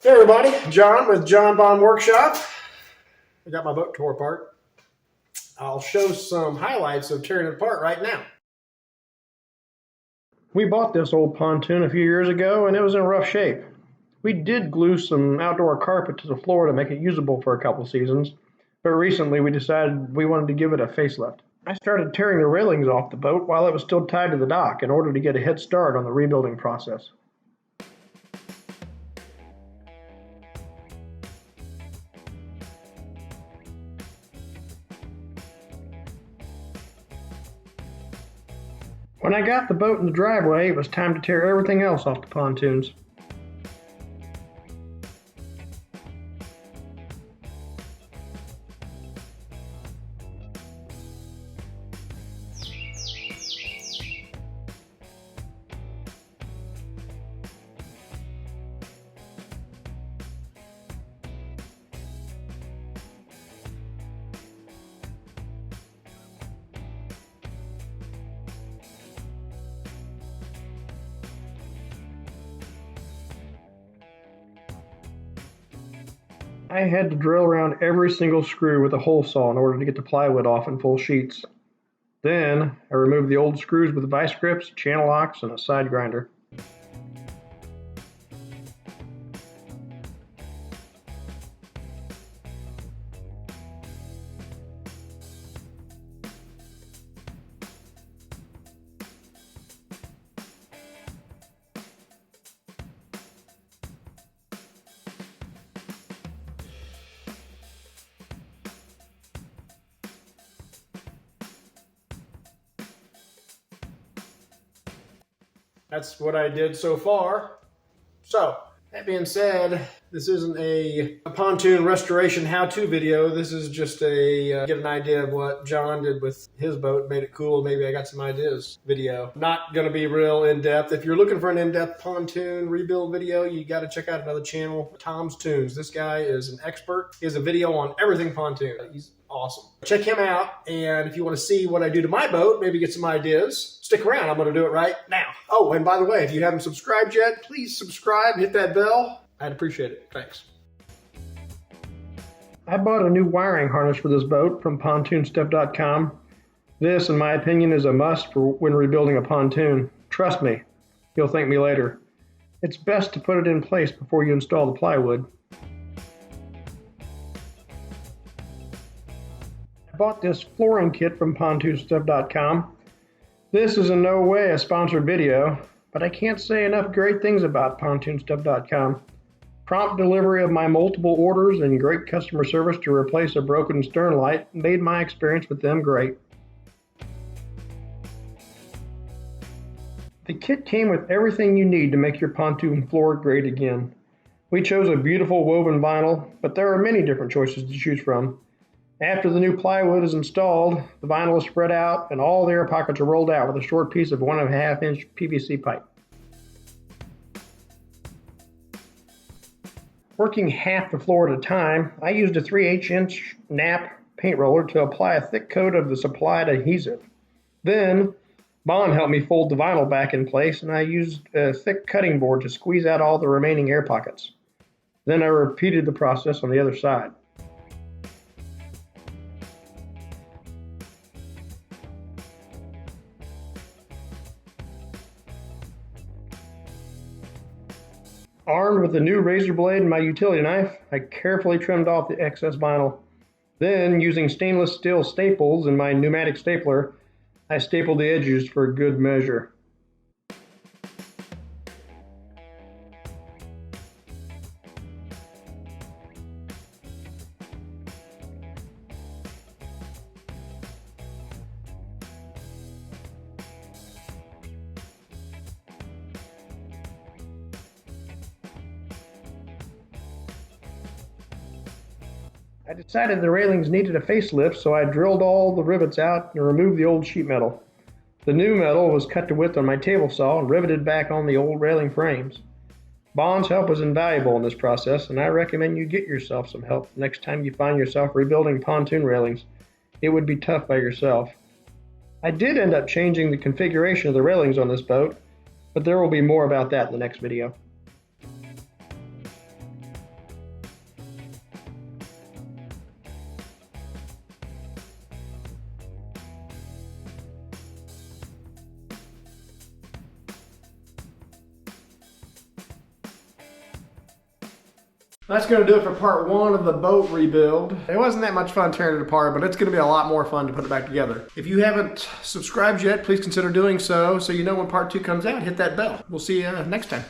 Hey everybody, John with Jon-Bon Workshop. I got my boat tore apart. I'll show some highlights of tearing it apart right now. We bought this old pontoon a few years ago and it was in rough shape. We did glue some outdoor carpet to the floor to make it usable for a couple seasons, but recently we decided we wanted to give it a facelift. I started tearing the railings off the boat while it was still tied to the dock in order to get a head start on the rebuilding process. When I got the boat in the driveway, it was time to tear everything else off the pontoons. I had to drill around every single screw with a hole saw in order to get the plywood off in full sheets. Then I removed the old screws with vice grips, channel locks, and a side grinder. That's what I did so far. So, that being said, this isn't a pontoon restoration how-to video. This is just a get an idea of what John did with his boat, made it cool. Maybe I got some ideas video. Not going to be real in-depth. If you're looking for an in-depth pontoon rebuild video, you got to check out another channel, Tom's Tunes. This guy is an expert. He has a video on everything pontoon. He's awesome. Check him out, and if you want to see what I do to my boat, maybe get some ideas, stick around. I'm going to do it right now. Oh, and by the way, if you haven't subscribed yet, please subscribe, hit that bell. I'd appreciate it. Thanks. I bought a new wiring harness for this boat from pontoonstuff.com. This, in my opinion, is a must for when rebuilding a pontoon. Trust me, you'll thank me later. It's best to put it in place before you install the plywood. I bought this flooring kit from pontoonstuff.com. This is in no way a sponsored video, but I can't say enough great things about pontoonstuff.com. Prompt delivery of my multiple orders and great customer service to replace a broken stern light made my experience with them great. The kit came with everything you need to make your pontoon floor great again. We chose a beautiful woven vinyl, but there are many different choices to choose from. After the new plywood is installed, the vinyl is spread out and all the air pockets are rolled out with a short piece of 1.5 inch PVC pipe. Working half the floor at a time, I used a 3/8 inch nap paint roller to apply a thick coat of the supplied adhesive. Then, Bon helped me fold the vinyl back in place and I used a thick cutting board to squeeze out all the remaining air pockets. Then I repeated the process on the other side. Armed with a new razor blade and my utility knife, I carefully trimmed off the excess vinyl. Then, using stainless steel staples and my pneumatic stapler, I stapled the edges for good measure. I decided the railings needed a facelift, so I drilled all the rivets out and removed the old sheet metal. The new metal was cut to width on my table saw and riveted back on the old railing frames. Bon's help was invaluable in this process, and I recommend you get yourself some help next time you find yourself rebuilding pontoon railings. It would be tough by yourself. I did end up changing the configuration of the railings on this boat, but there will be more about that in the next video. That's going to do it for part 1 of the boat rebuild. It wasn't that much fun tearing it apart, but it's going to be a lot more fun to put it back together. If you haven't subscribed yet, please consider doing so you know when part 2 comes out. Hit that bell. We'll see you next time.